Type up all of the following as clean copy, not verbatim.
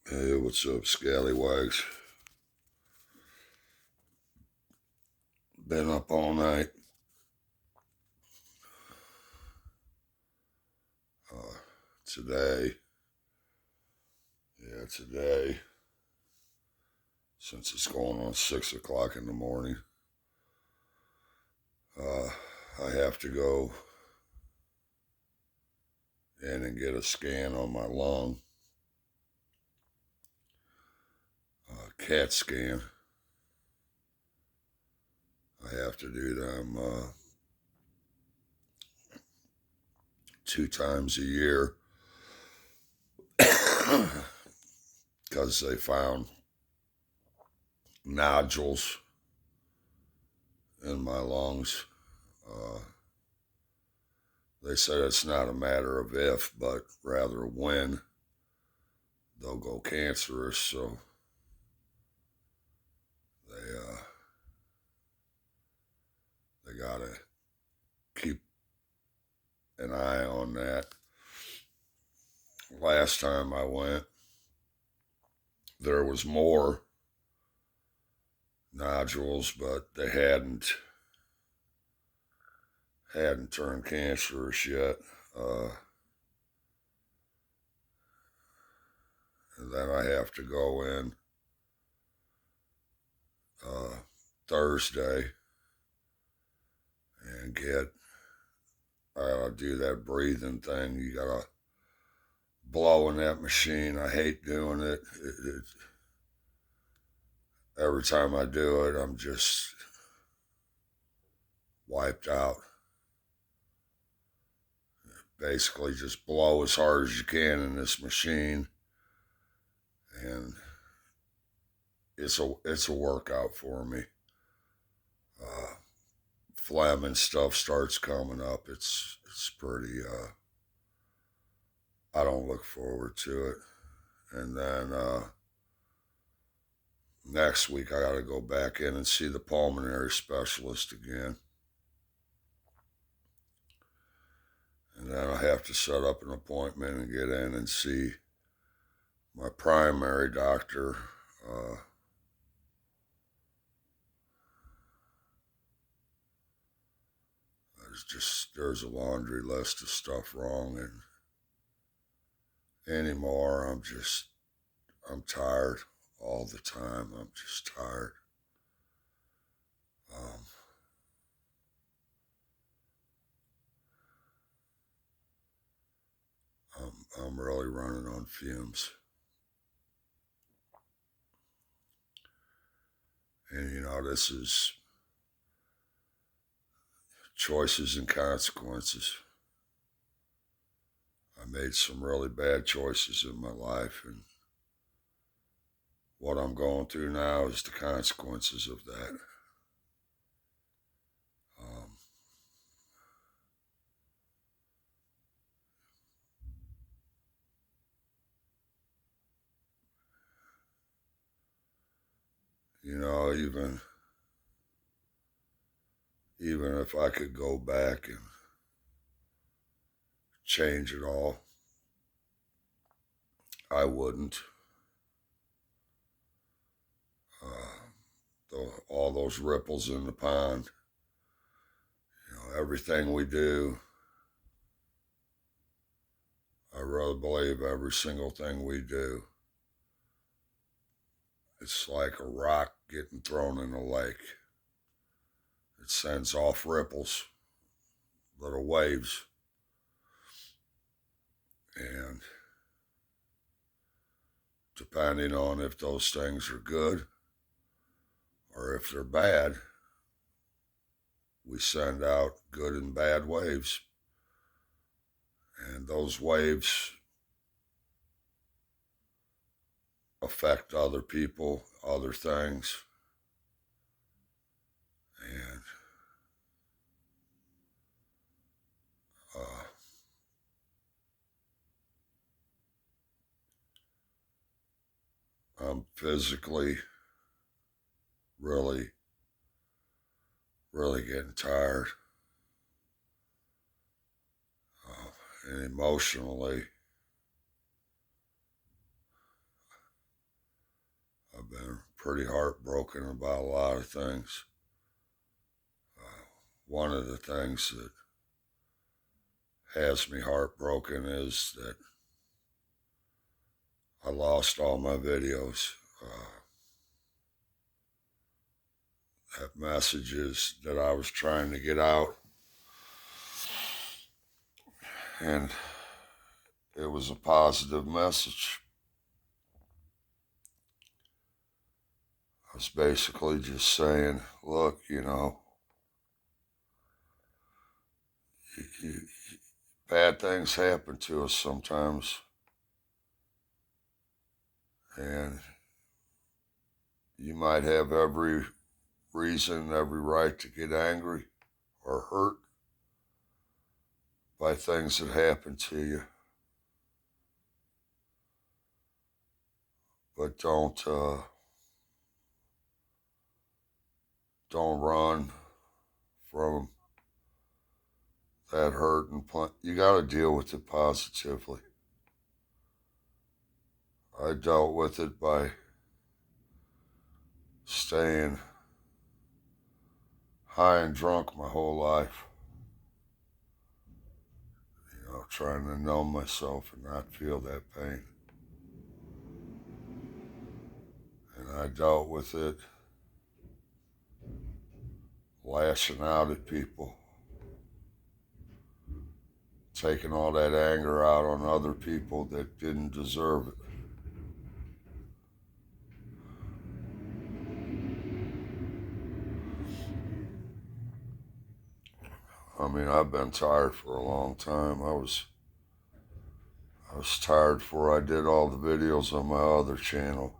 Hey, what's up, Scallywags? Been up all night. Uh, today, today, since it's going on 6 o'clock in the morning, uh, I have to go in and get a scan on my lung, CAT scan. I have to do them 2 times a year because they found nodules in my lungs. Uh, they said it's not a matter of if, but rather when they'll go cancerous. So they they gotta keep an eye on that. Last time I went, there was more nodules, but they hadn't turned cancerous yet. And then I have to go in uh, Thursday and do that breathing thing. You gotta blow in that machine. I hate doing it. Every time I do it, I'm just wiped out. Basically, just blow as hard as you can in this machine, and it's a workout for me. Uh, Phlegm and stuff starts coming up. It's pretty. I don't look forward to it. And then next week I got to go back in and see the pulmonary specialist again. And then I have to set up an appointment and get in and see my primary doctor. Uh, there's a laundry list of stuff wrong, and anymore I'm tired all the time. I'm just tired. Um, I'm really running on fumes. And this is choices and consequences. I made some really bad choices in my life, and what I'm going through now is the consequences of that. Um, even if I could go back and change it all, I wouldn't. All those ripples in the pond, everything we do, I really believe every single thing we do, it's like a rock getting thrown in a lake. It sends off ripples, little waves, and depending on if those things are good or if they're bad, we send out good and bad waves. And those waves affect other people, other things. And uh, I'm physically really, really getting tired. And emotionally, I've been pretty heartbroken about a lot of things. One of the things that has me heartbroken is that I lost all my videos. Have messages that I was trying to get out, and it was a positive message. I was basically just saying, look, bad things happen to us sometimes, and you might have every reason, every right to get angry or hurt by things that happen to you. But don't run from that hurt, and you got to deal with it positively. I dealt with it by staying high and drunk my whole life. Trying to numb myself and not feel that pain. And I dealt with it lashing out at people, taking all that anger out on other people that didn't deserve it. I mean, I've been tired for a long time. I was tired before I did all the videos on my other channel.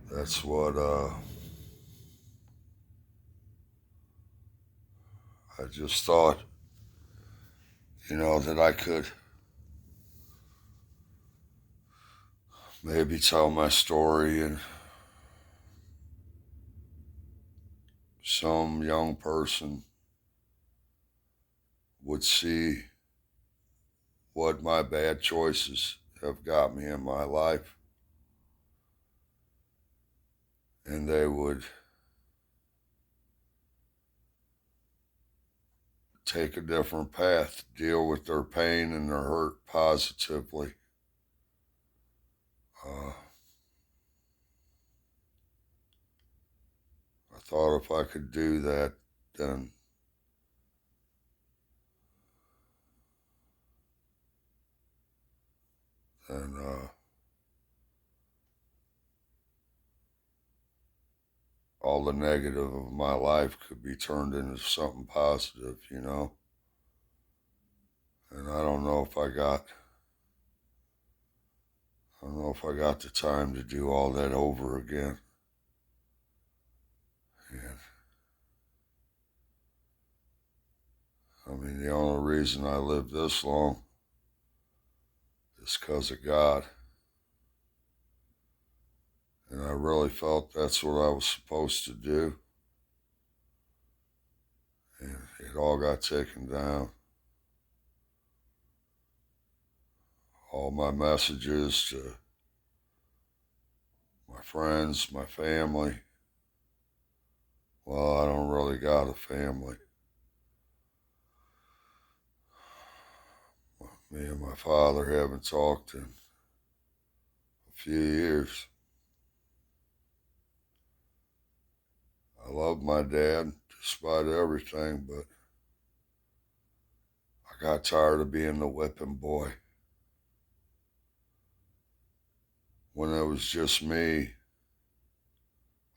That's what I just thought, that I could maybe tell my story and some young person would see what my bad choices have got me in my life, and they would take a different path, deal with their pain and their hurt positively. I thought if I could do that, then all the negative of my life could be turned into something positive, And I don't know if I got the time to do all that over again. And I mean, the only reason I lived this long is because of God. And I really felt that's what I was supposed to do. And it all got taken down. All my messages to my friends, my family. Well, I don't really got a family. Me and my father haven't talked in a few years. I love my dad despite everything, but I got tired of being the whipping boy. When it was just me,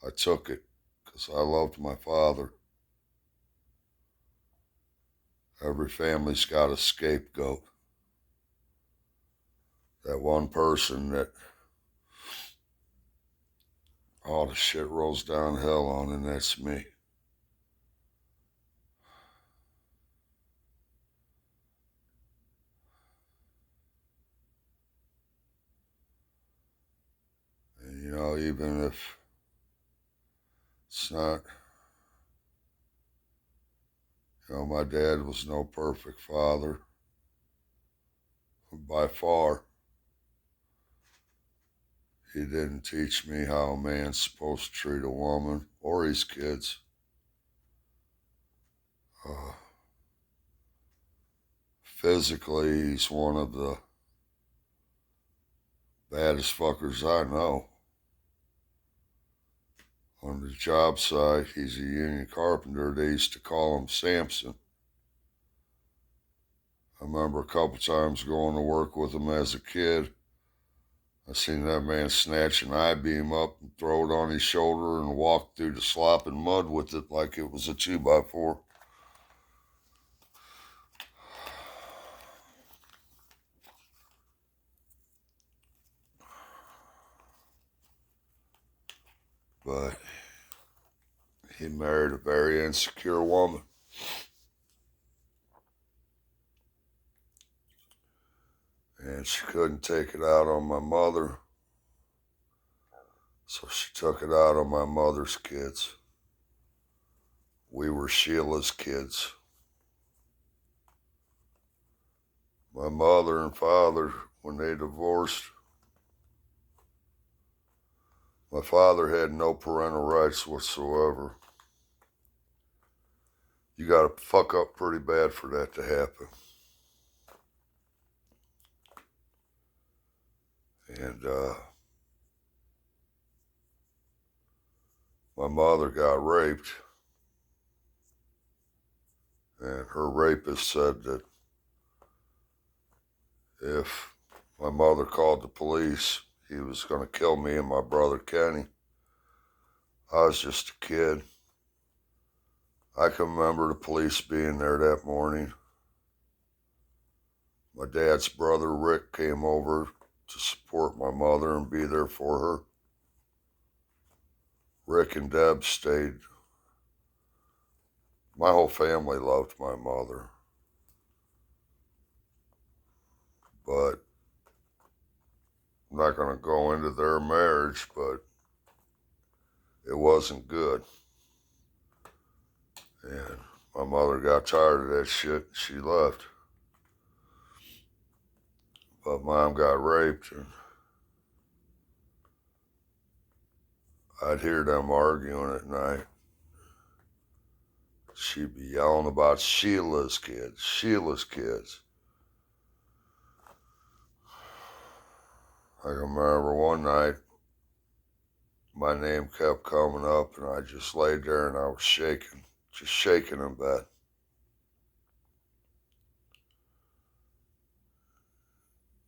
I took it because I loved my father. Every family's got a scapegoat. That one person that all the shit rolls downhill on, and that's me. And even if it's not, my dad was no perfect father, by far. He didn't teach me how a man's supposed to treat a woman or his kids. Physically, he's one of the baddest fuckers I know. On the job site, he's a union carpenter. They used to call him Samson. I remember a couple times going to work with him as a kid. I seen that man snatch an I-beam up and throw it on his shoulder and walk through the slop and mud with it like it was a 2x4. But he married a very insecure woman. And she couldn't take it out on my mother. So she took it out on my mother's kids. We were Sheila's kids. My mother and father, when they divorced, my father had no parental rights whatsoever. You gotta fuck up pretty bad for that to happen. And my mother got raped. And her rapist said that if my mother called the police, he was going to kill me and my brother Kenny. I was just a kid. I can remember the police being there that morning. My dad's brother Rick came over to support my mother and be there for her. Rick and Deb stayed. My whole family loved my mother. But I'm not going to go into their marriage, but it wasn't good. And my mother got tired of that shit. She left. But Mom got raped, and I'd hear them arguing at night. She'd be yelling about Sheila's kids, Sheila's kids. I can remember one night, my name kept coming up, and I just laid there and I was shaking, just shaking in bed.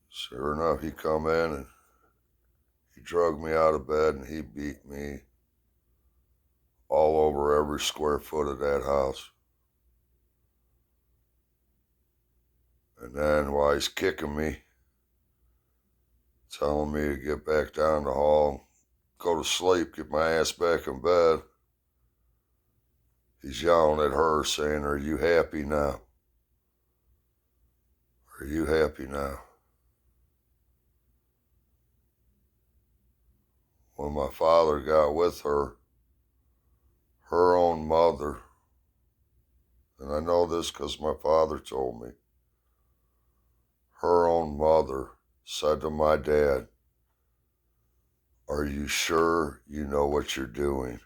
Sure enough, he come in and he drug me out of bed and he beat me all over every square foot of that house. And then while he's kicking me, telling me to get back down the hall, go to sleep, get my ass back in bed, he's yelling at her saying, "Are you happy now? Are you happy now?" When my father got with her, her own mother, and I know this because my father told me, her own mother said to my dad, "Are you sure you know what you're doing?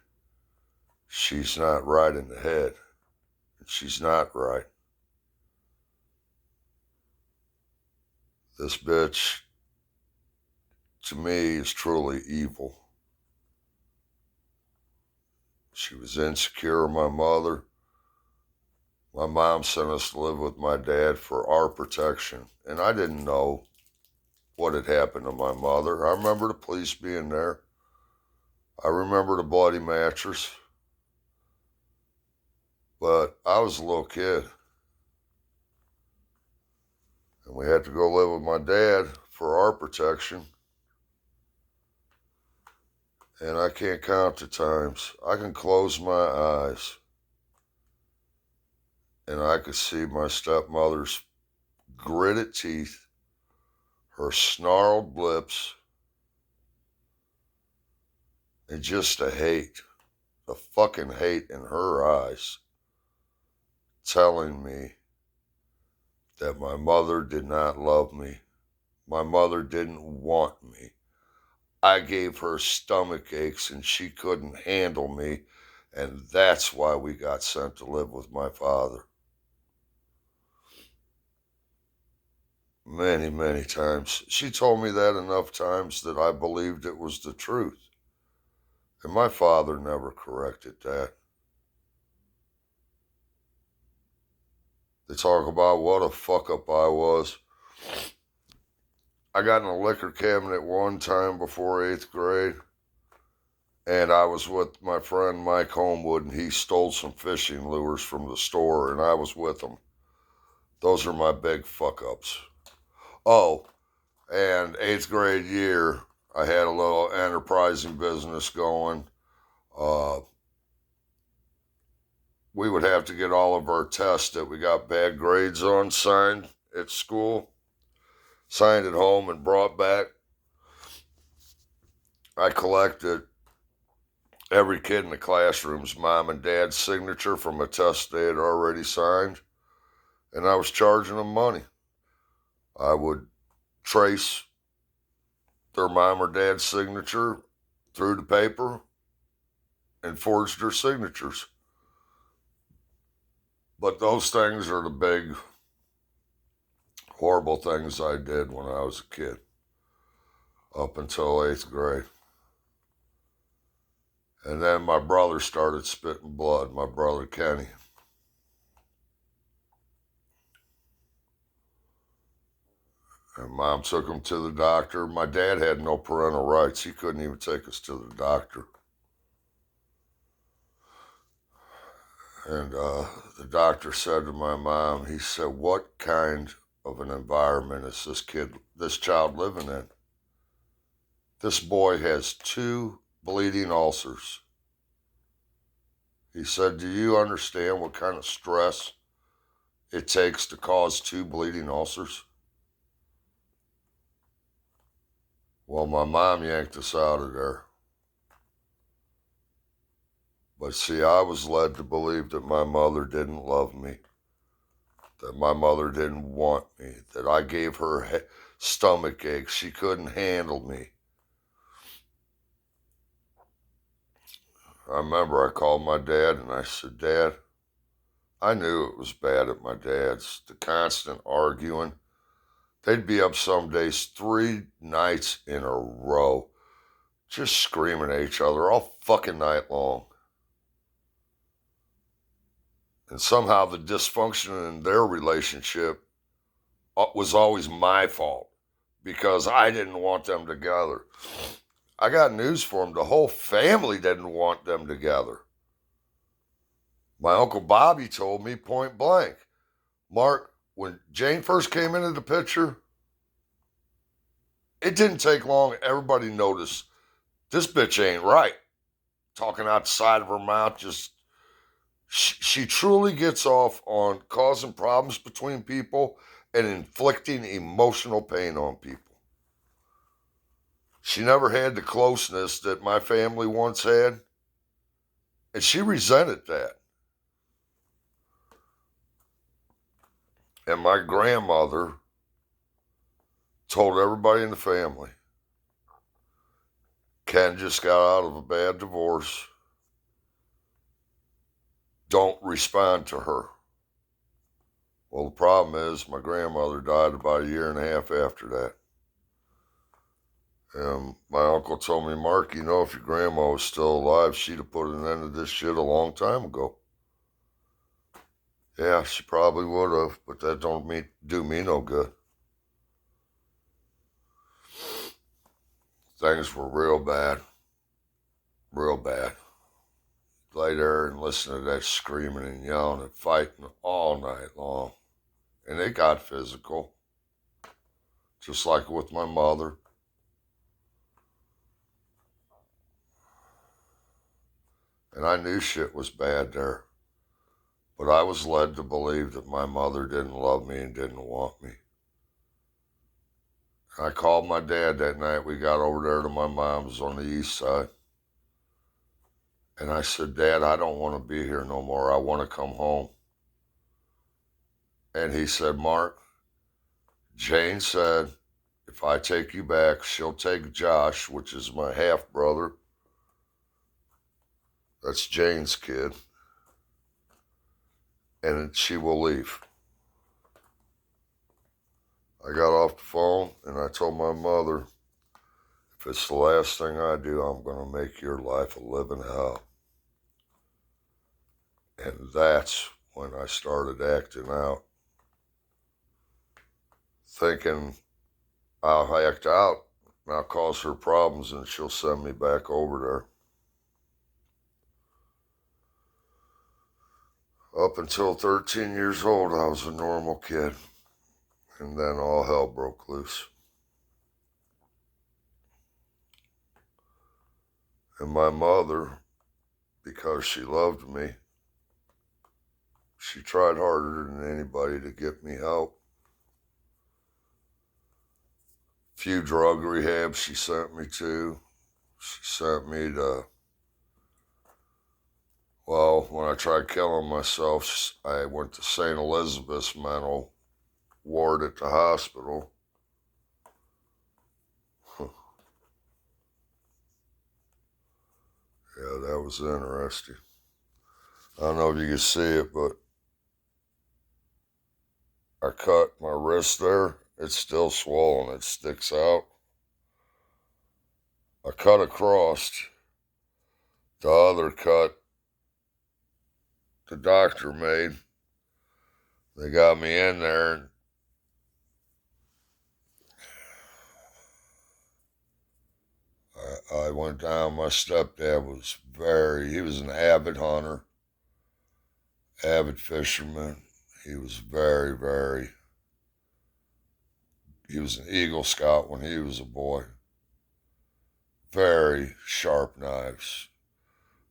She's not right in the head. She's not right. This bitch, to me, is truly evil." She was insecure, my mother. My mom sent us to live with my dad for our protection, and I didn't know what had happened to my mother. I remember the police being there. I remember the bloody mattress. But I was a little kid. And we had to go live with my dad for our protection. And I can't count the times. I can close my eyes and I could see my stepmother's gritted teeth, her snarled lips, and just the hate, the fucking hate in her eyes, telling me that my mother did not love me. My mother didn't want me. I gave her stomach aches and she couldn't handle me. And that's why we got sent to live with my father. Many, many times. She told me that enough times that I believed it was the truth. And my father never corrected that. They talk about what a fuck up I was. I got in a liquor cabinet one time before 8th grade, and I was with my friend Mike Homewood, and he stole some fishing lures from the store, and I was with him. Those are my big fuck ups. Oh, and 8th grade year, I had a little enterprising business going. We would have to get all of our tests that we got bad grades on signed at school, signed at home, and brought back. I collected every kid in the classroom's mom and dad's signature from a test they had already signed, and I was charging them money. I would trace their mom or dad's signature through the paper and forge their signatures. But those things are the big, horrible things I did when I was a kid, up until 8th grade. And then my brother started spitting blood, my brother Kenny. And Mom took him to the doctor. My dad had no parental rights. He couldn't even take us to the doctor. And the doctor said to my mom, he said, "What kind of an environment is this child living in? This boy has 2 bleeding ulcers." He said, "Do you understand what kind of stress it takes to cause 2 bleeding ulcers?" Well, my mom yanked us out of there. But see, I was led to believe that my mother didn't love me, that my mother didn't want me, that I gave her stomach aches. She couldn't handle me. I remember I called my dad and I said, "Dad," I knew it was bad at my dad's, the constant arguing. They'd be up some days 3 nights in a row, just screaming at each other all fucking night long. And somehow the dysfunction in their relationship was always my fault because I didn't want them together. I got news for them. The whole family didn't want them together. My Uncle Bobby told me point blank, "Mark, when Jane first came into the picture, it didn't take long. Everybody noticed this bitch ain't right. Talking out the side of her mouth, just she truly gets off on causing problems between people and inflicting emotional pain on people. She never had the closeness that my family once had, and she resented that." And my grandmother told everybody in the family, "Ken just got out of a bad divorce. Don't respond to her." Well, the problem is my grandmother died about a year and a half after that. And my uncle told me, "Mark, you know, if your grandma was still alive, she'd have put an end to this shit a long time ago." Yeah, she probably would have, but that don't do me no good. Things were real bad. Real bad. Lay there and listen to that screaming and yelling and fighting all night long. And it got physical. Just like with my mother. And I knew shit was bad there. But I was led to believe that my mother didn't love me and didn't want me. I called my dad that night. We got over there to my mom's on the east side. And I said, "Dad, I don't want to be here no more. I want to come home." And he said, "Mark, Jane said if I take you back, she'll take Josh, which is my half brother. That's Jane's kid. And she will leave. I got off the phone and I told my mother, if it's the last thing I do, I'm going to make your life a living hell. And that's when I started acting out, thinking I'll act out and I'll cause her problems and she'll send me back over there. Up until 13 years old, I was a normal kid. And then all hell broke loose. And my mother, because she loved me, she tried harder than anybody to get me help. Few drug rehabs she sent me to. She sent me to, well, when I tried killing myself, I went to St. Elizabeth's mental ward at the hospital. Yeah, that was interesting. I don't know if you can see it, but I cut my wrist there. It's still swollen. It sticks out. I cut across. The other cut the doctor made. They got me in there. And I went down. My stepdad was he was an avid hunter, avid fisherman. He was he was an Eagle Scout when he was a boy. Very sharp knives.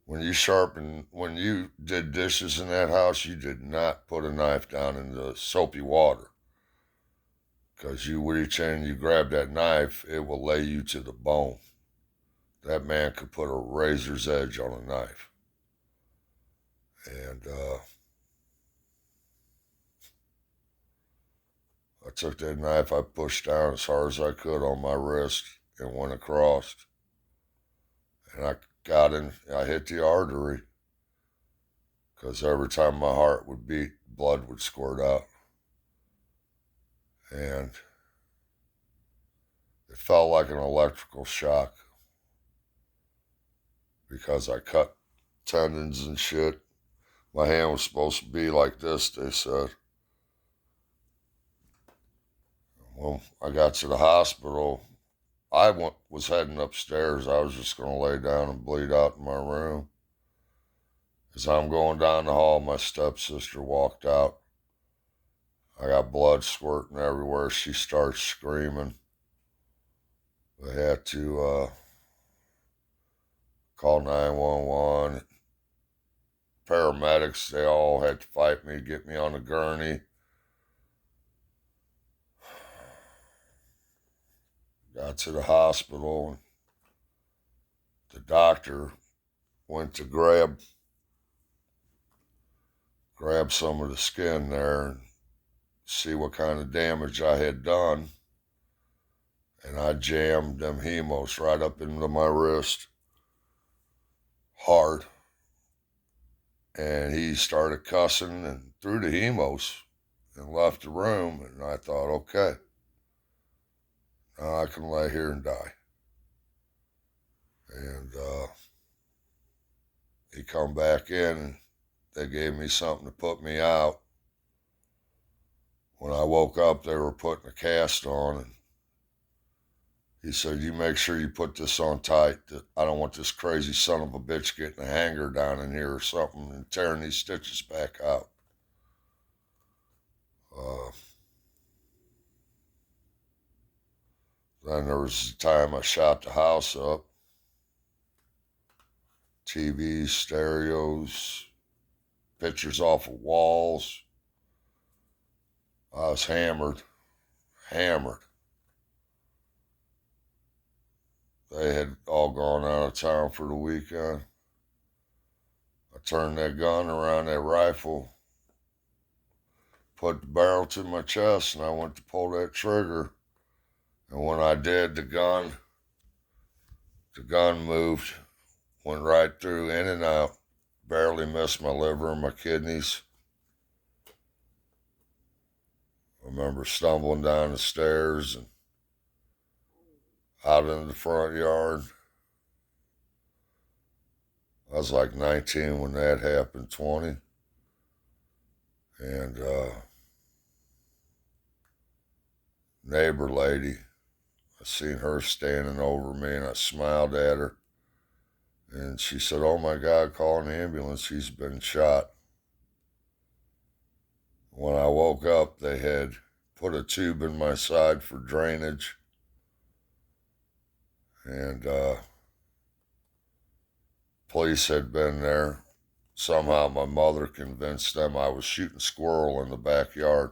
When you did dishes in that house, you did not put a knife down in the soapy water. Because you reach in, you grab that knife, it will lay you to the bone. That man could put a razor's edge on a knife. And I took that knife, I pushed down as hard as I could on my wrist and went across. And I hit the artery. Because every time my heart would beat, blood would squirt out. And it felt like an electrical shock. Because I cut tendons and shit. My hand was supposed to be like this, they said. When I got to the hospital, was heading upstairs. I was just going to lay down and bleed out in my room. As I'm going down the hall, my stepsister walked out. I got blood squirting everywhere. She starts screaming. They had to call 911. Paramedics, they all had to fight me, get me on a gurney. Got to the hospital. The doctor went to grab some of the skin there and see what kind of damage I had done. And I jammed them hemos right up into my wrist hard. And he started cussing and threw the hemos and left the room. And I thought, okay, now I can lay here and die. And he come back in and they gave me something to put me out. When I woke up, they were putting a cast on, and he said, you make sure you put this on tight. I don't want this crazy son of a bitch getting a hanger down in here or something and tearing these stitches back out. Then there was the time I shot the house up. TVs, stereos, pictures off of walls. I was hammered. They had all gone out of town for the weekend. I turned that gun around, that rifle, put the barrel to my chest, and I went to pull that trigger. And when I did, the gun moved, went right through, in and out, barely missed my liver and my kidneys. I remember stumbling down the stairs and out into the front yard. I was like 19 when that happened, 20. And neighbor lady, I seen her standing over me and I smiled at her. And she said, "Oh my God, call an ambulance. He's been shot." When I woke up, they had put a tube in my side for drainage. And police had been there. Somehow my mother convinced them I was shooting squirrel in the backyard.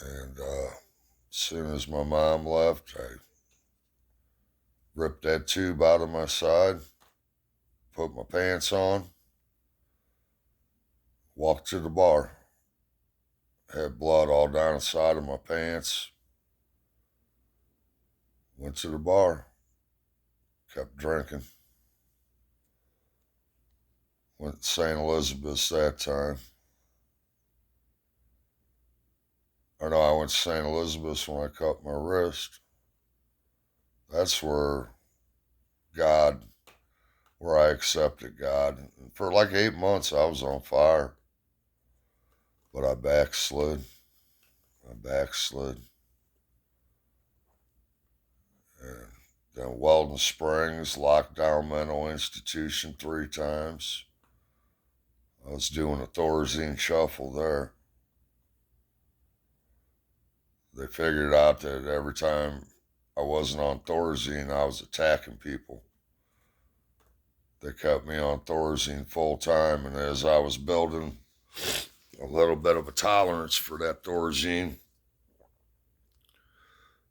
And as soon as my mom left, I ripped that tube out of my side, put my pants on, walked to the bar. Had blood all down the side of my pants. Went to the bar, kept drinking. Went to St. Elizabeth's that time. Or no, I went to St. Elizabeth's when I cut my wrist. That's where I accepted God. And for like 8 months, I was on fire. But I backslid. And then Weldon Springs, locked down mental institution 3 times. I was doing a Thorazine shuffle there. They figured out that every time I wasn't on Thorazine, I was attacking people. They kept me on Thorazine full time, and as I was building a little bit of a tolerance for that Thorazine,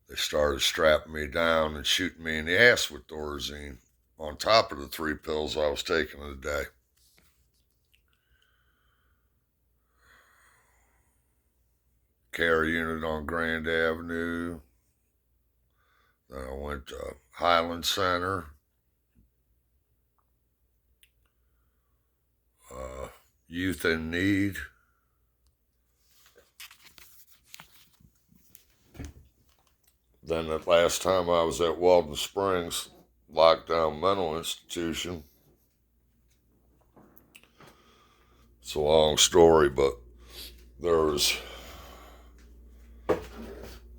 they started strapping me down and shooting me in the ass with Thorazine on top of the 3 pills I was taking a day. Care unit on Grand Avenue. Then I went to Highland Center. Youth in Need. Then that last time I was at Weldon Springs, lockdown mental institution. It's a long story, but there's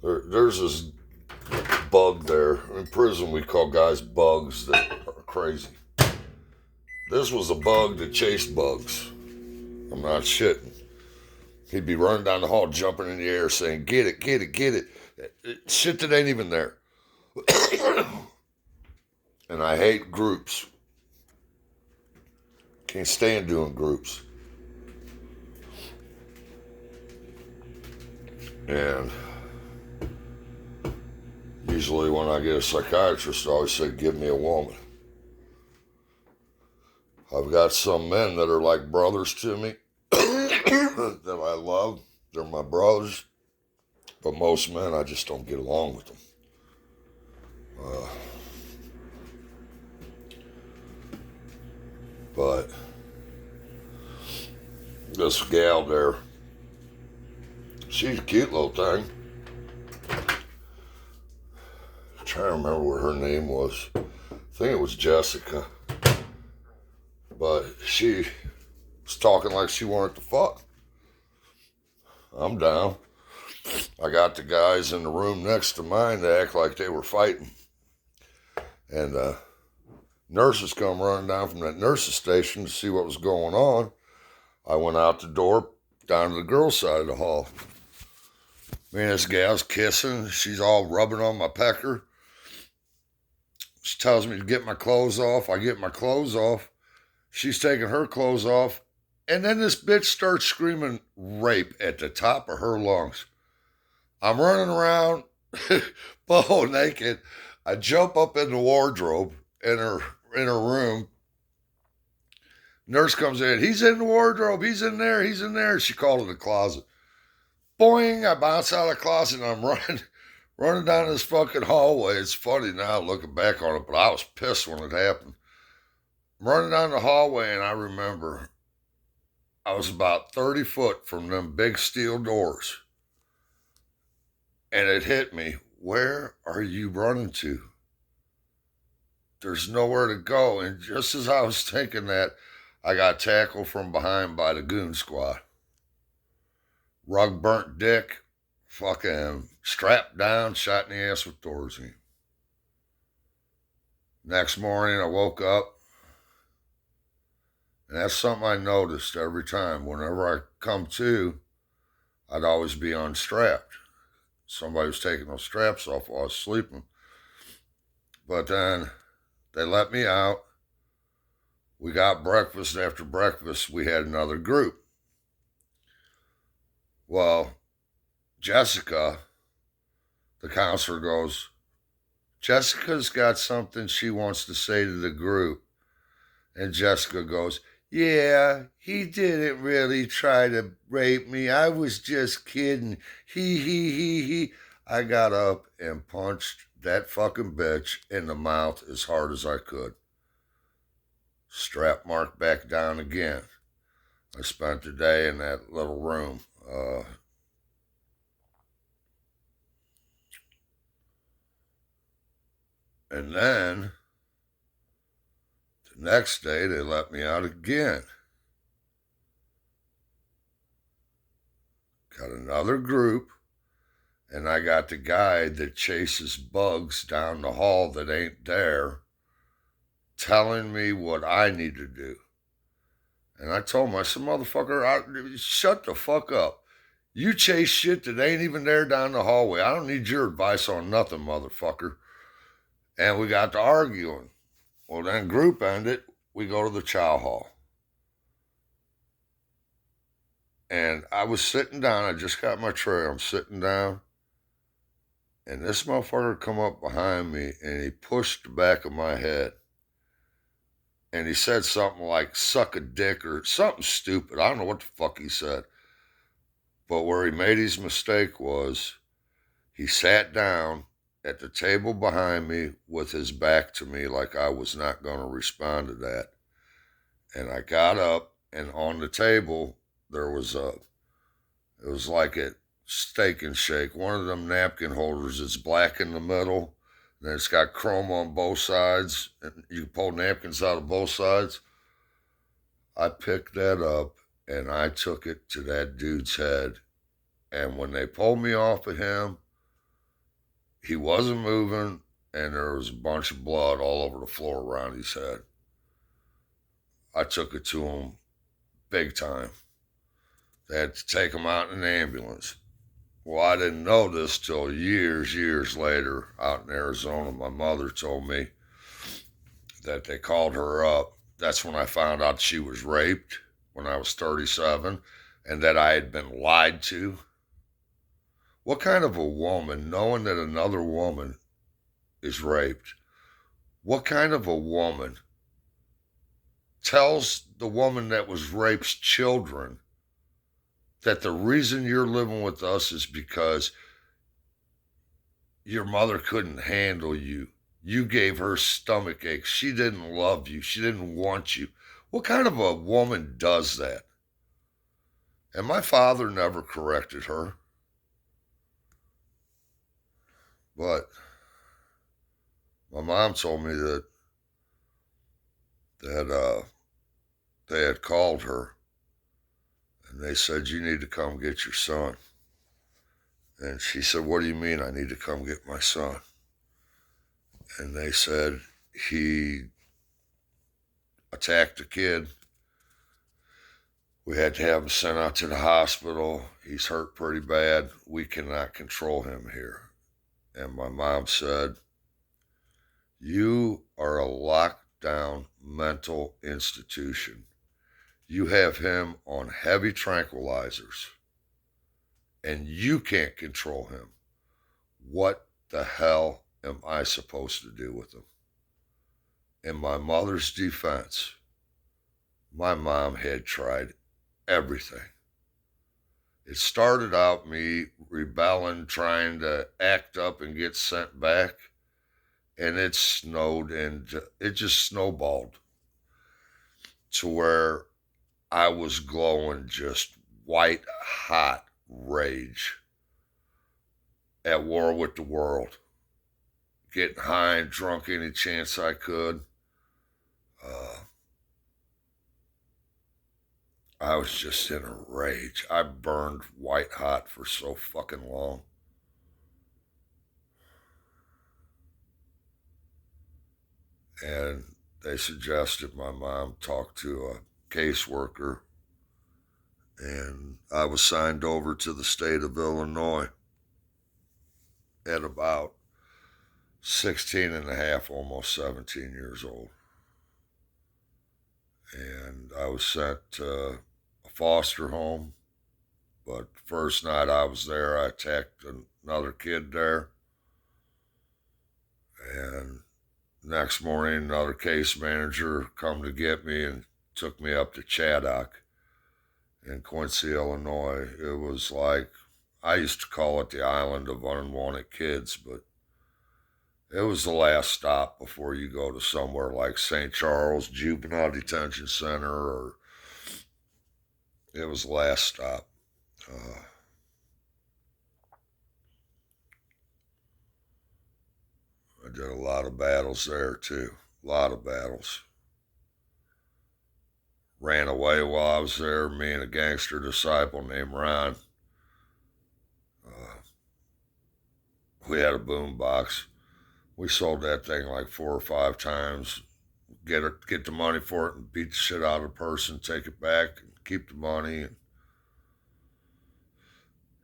this bug there. In prison, we call guys bugs that are crazy. This was a bug that chased bugs. I'm not shitting. He'd be running down the hall, jumping in the air, saying, "Get it, get it, get it." Shit that ain't even there. And I hate groups. Can't stand doing groups. And usually when I get a psychiatrist, I always say, "Give me a woman." I've got some men that are like brothers to me that I love. They're my brothers. But most men, I just don't get along with them. But this gal there, she's a cute little thing. I'm trying to remember what her name was. I think it was Jessica. But she was talking like she wanted to fuck. I'm down. I got the guys in the room next to mine to act like they were fighting. And nurses come running down from that nurses station to see what was going on. I went out the door, down to the girls' side of the hall. Me and this gal's kissing. She's all rubbing on my pecker. She tells me to get my clothes off. I get my clothes off. She's taking her clothes off. And then this bitch starts screaming rape at the top of her lungs. I'm running around, butt naked. I jump up in the wardrobe in her room. Nurse comes in. He's in the wardrobe. He's in there. He's in there. She called it the closet. Boing! I bounce out of the closet and I'm running down this fucking hallway. It's funny now looking back on it, but I was pissed when it happened. I'm running down the hallway and I remember I was about 30 foot from them big steel doors. And it hit me. Where are you running to? There's nowhere to go. And just as I was thinking that, I got tackled from behind by the goon squad. Rug burnt dick, fucking strapped down, shot in the ass with Thorazine. Next morning, I woke up, and that's something I noticed every time. Whenever I come to, I'd always be unstrapped. Somebody was taking those straps off while I was sleeping. But then they let me out. We got breakfast. After breakfast, we had another group. Well, Jessica, the counselor, goes, Jessica's got something she wants to say to the group. And Jessica goes, yeah, he didn't really try to rape me. I was just kidding. He. I got up and punched that fucking bitch in the mouth as hard as I could. Strap mark back down again. I spent the day in that little room. And then the next day they let me out again. Got another group, and I got the guy that chases bugs down the hall that ain't there telling me what I need to do. And I told him, I said, motherfucker, shut the fuck up. You chase shit that ain't even there down the hallway. I don't need your advice on nothing, motherfucker. And we got to arguing. Well, then group ended. We go to the chow hall. And I was sitting down. I just got my tray. I'm sitting down. And this motherfucker come up behind me and he pushed the back of my head. And he said something like, suck a dick or something stupid. I don't know what the fuck he said. But where he made his mistake was he sat down at the table behind me with his back to me like I was not going to respond to that. And I got up, and on the table, it was like a Steak and Shake. One of them napkin holders is black in the middle, and it's got chrome on both sides, and you pull napkins out of both sides. I picked that up, and I took it to that dude's head. And when they pulled me off of him, he wasn't moving, and there was a bunch of blood all over the floor around his head. I took it to him big time. They had to take him out in an ambulance. Well, I didn't know this till years later out in Arizona. My mother told me that they called her up. That's when I found out she was raped when I was 37 and that I had been lied to. What kind of a woman, knowing that another woman is raped, what kind of a woman tells the woman that was raped's children that the reason you're living with us is because your mother couldn't handle you. You gave her stomach aches. She didn't love you. She didn't want you. What kind of a woman does that? And my father never corrected her. But my mom told me that they had called her and they said, you need to come get your son. And she said, what do you mean I need to come get my son? And they said, he attacked a kid. We had to have him sent out to the hospital. He's hurt pretty bad. We cannot control him here. And my mom said, you are a locked down mental institution. You have him on heavy tranquilizers and you can't control him. What the hell am I supposed to do with him? In my mother's defense, My mom had tried everything. It started out me rebelling, trying to act up and get sent back, and it snowed and it just snowballed to where I was glowing just white hot rage, at war with the world, getting high and drunk any chance I could. Uh, I was just in a rage. I burned white hot for so fucking long. And they suggested my mom talk to a caseworker, and I was signed over to the state of Illinois at about 16 and a half, almost 17 years old. And I was sent to a foster home. But first night I was there, I attacked another kid there. And next morning, another case manager come to get me and took me up to Chaddock in Quincy, Illinois. It was like, I used to call it the island of unwanted kids, but it was the last stop before you go to somewhere like St. Charles Juvenile Detention Center, or it was the last stop. I did a lot of battles there too. A lot of battles. Ran away while I was there, me and a gangster disciple named Ron. Uh, we had a boom box. We sold that thing like 4 or 5 times. Get the money for it and beat the shit out of the person, take it back, and keep the money.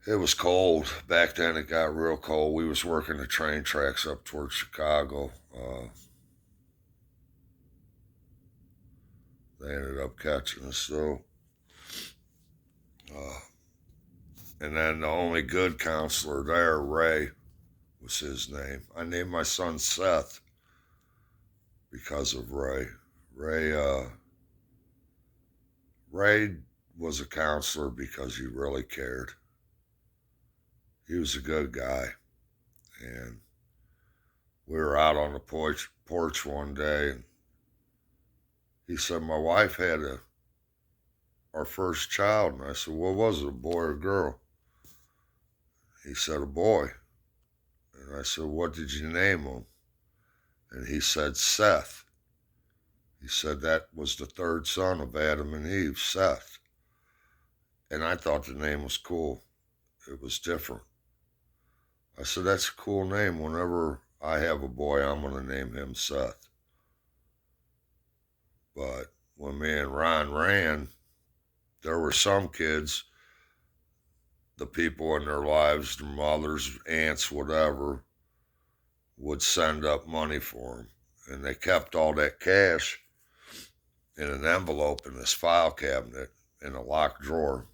It was cold. Back then it got real cold. We was working the train tracks up towards Chicago. They ended up catching us though. Uh, and then the only good counselor there, Ray, was his name. I named my son Seth because of Ray. Ray was a counselor because he really cared. He was a good guy. And we were out on the porch one day, and he said, my wife had our first child. And I said, what was it, a boy or a girl? He said, a boy. And I said, what did you name him? And he said, Seth. He said that was the third son of Adam and Eve, Seth. And I thought the name was cool. It was different. I said, that's a cool name. Whenever I have a boy, I'm going to name him Seth. But when me and Ron ran, there were some kids, the people in their lives, their mothers, aunts, whatever, would send up money for them. And they kept all that cash in an envelope in this file cabinet in a locked drawer.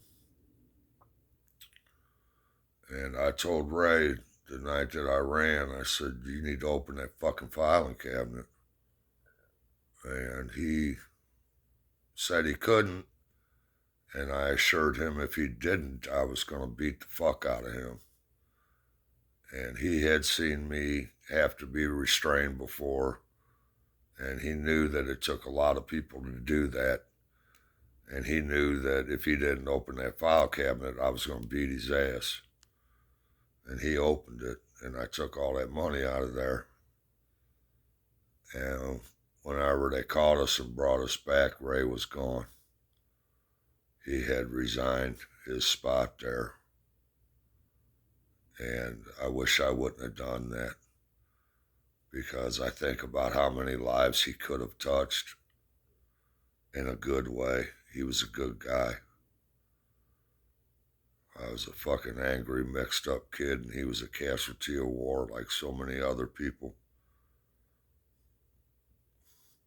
And I told Ray the night that I ran, I said, you need to open that fucking filing cabinet. And he said he couldn't. And I assured him if he didn't, I was going to beat the fuck out of him. And he had seen me have to be restrained before. And he knew that it took a lot of people to do that. And he knew that if he didn't open that file cabinet, I was going to beat his ass. And he opened it, and I took all that money out of there. And whenever they caught us and brought us back, Ray was gone. He had resigned his spot there. And I wish I wouldn't have done that, because I think about how many lives he could have touched in a good way. He was a good guy. I was a fucking angry, mixed up kid, and he was a casualty of war like so many other people,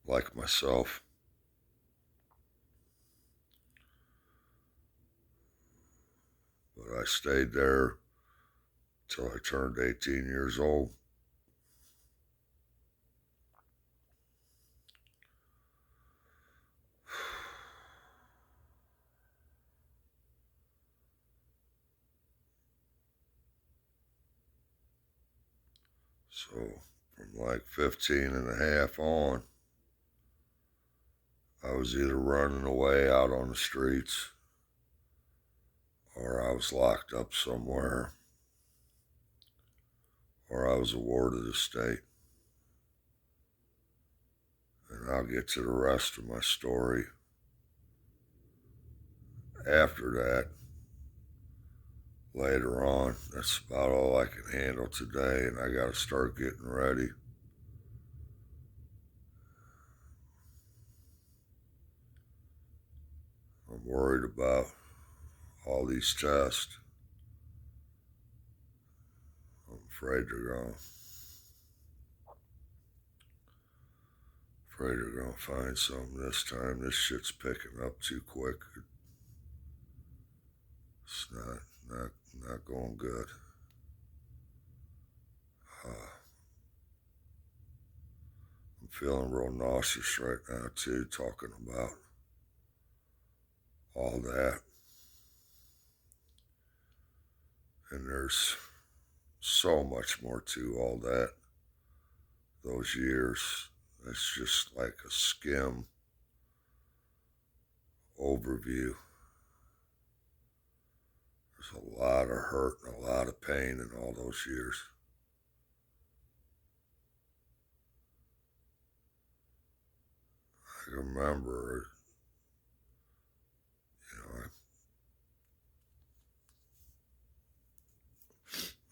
like myself. But I stayed there till I turned 18 years old. So from like 15 and a half on, I was either running away out on the streets or I was locked up somewhere or I was awarded a state. And I'll get to the rest of my story after that later on. That's about all I can handle today, and I got to start getting ready. I'm worried about all these tests. I'm afraid they're gonna find something this time. This shit's picking up too quick. It's not going good. I'm feeling real nauseous right now too, talking about all that. And there's so much more to all that. Those years, it's just like a skim overview. There's a lot of hurt and a lot of pain in all those years. I remember,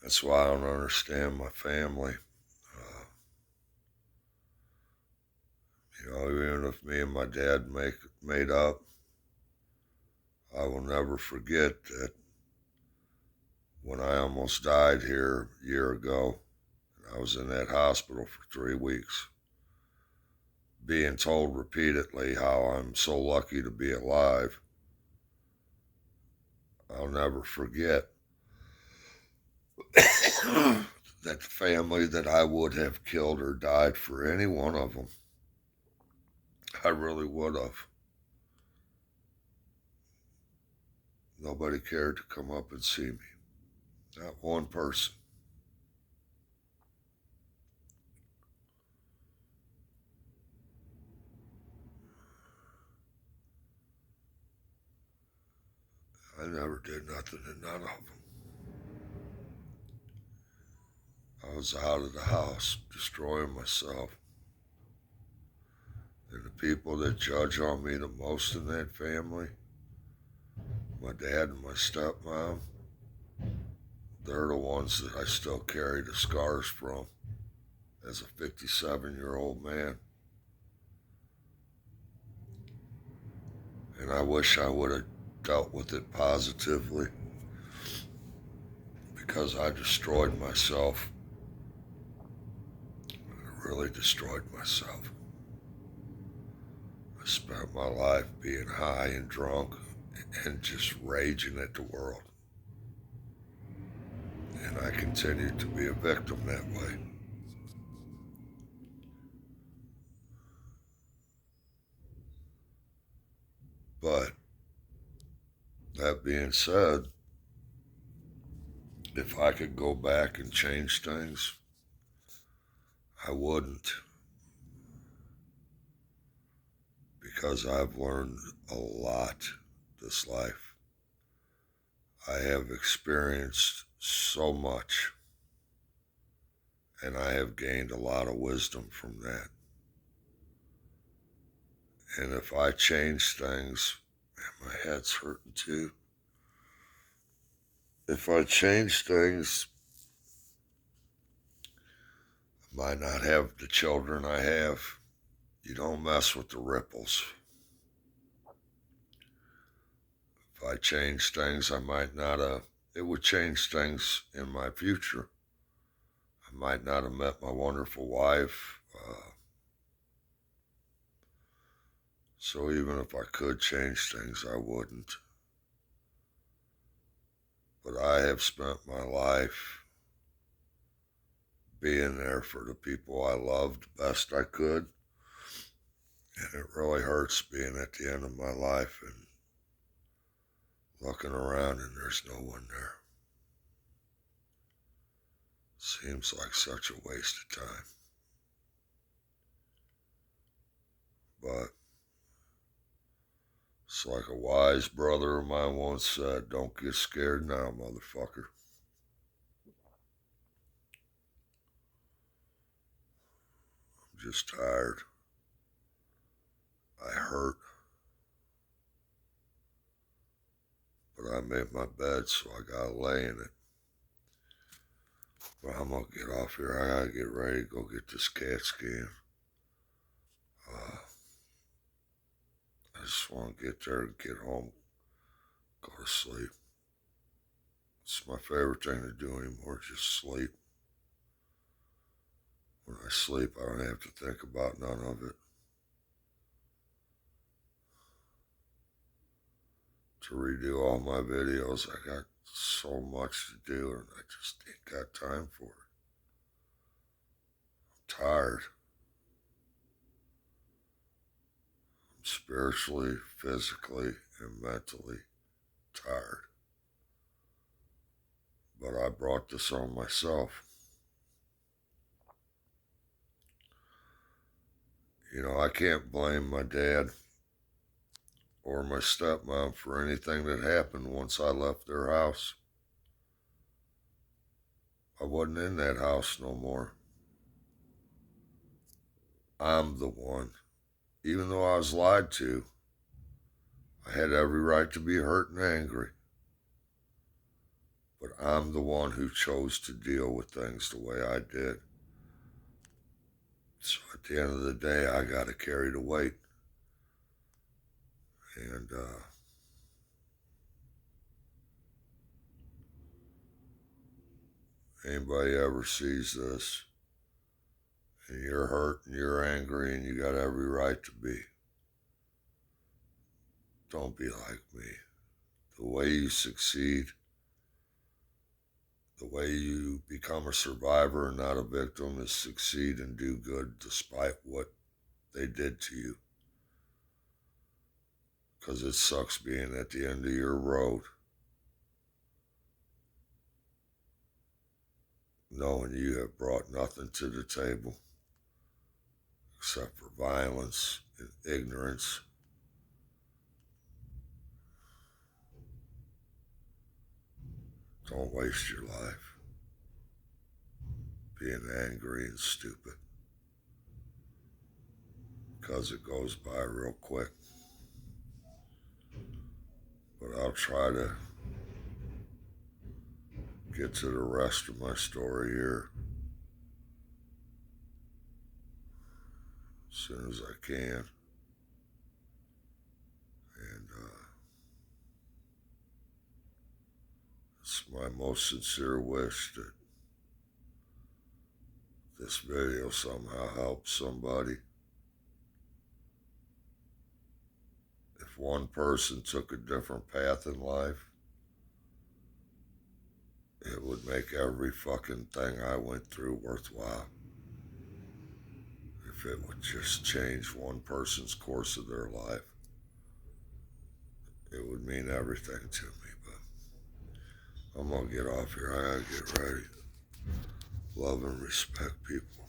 that's why I don't understand my family. Even if me and my dad made up, I will never forget that when I almost died here a year ago, I was in that hospital for 3 weeks, being told repeatedly how I'm so lucky to be alive. I'll never forget that the family that I would have killed or died for any one of them, I really would have. Nobody cared to come up and see me. Not one person. I never did nothing to none of them. I was out of the house, destroying myself. And the people that judge on me the most in that family, my dad and my stepmom, they're the ones that I still carry the scars from as a 57-year-old man. And I wish I would have dealt with it positively, because I destroyed myself. I really destroyed myself. I spent my life being high and drunk and just raging at the world. And I continued to be a victim that way. But that being said, if I could go back and change things, I wouldn't. Because I've learned a lot this life. I have experienced so much, and I have gained a lot of wisdom from that. And if I change things, man, my head's hurting too. If I change things, I might not have the children I have. You don't mess with the ripples. If I change things, I might not it would change things in my future. I might not have met my wonderful wife. So even if I could change things, I wouldn't. But I have spent my life being there for the people I loved best I could. And it really hurts being at the end of my life and looking around and there's no one there. Seems like such a waste of time. But it's like a wise brother of mine once said, don't get scared now, motherfucker. I'm just tired. I hurt. But I made my bed, so I gotta lay in it. But I'm gonna get off here. I gotta get ready to go get this CAT scan. I just want to get there and get home, go to sleep. It's my favorite thing to do anymore, just sleep. When I sleep, I don't have to think about none of it. To redo all my videos, I got so much to do and I just ain't got time for it. I'm tired. I'm spiritually, physically, and mentally tired. But I brought this on myself. You know, I can't blame my dad or my stepmom for anything that happened once I left their house. I wasn't in that house no more. I'm the one. Even though I was lied to, I had every right to be hurt and angry. But I'm the one who chose to deal with things the way I did. So at the end of the day, I got to carry the weight. And anybody ever sees this, and you're hurt and you're angry and you got every right to be, don't be like me. The way you succeed, the way you become a survivor and not a victim is succeed and do good despite what they did to you. Because it sucks being at the end of your road, knowing you have brought nothing to the table except for violence and ignorance. Don't waste your life being angry and stupid, because it goes by real quick. But I'll try to get to the rest of my story here as soon as I can. And it's my most sincere wish that this video somehow helps somebody. If one person took a different path in life, it would make every fucking thing I went through worthwhile. If it would just change one person's course of their life, it would mean everything to me. But I'm gonna get off here. I gotta get ready. Love and respect, people.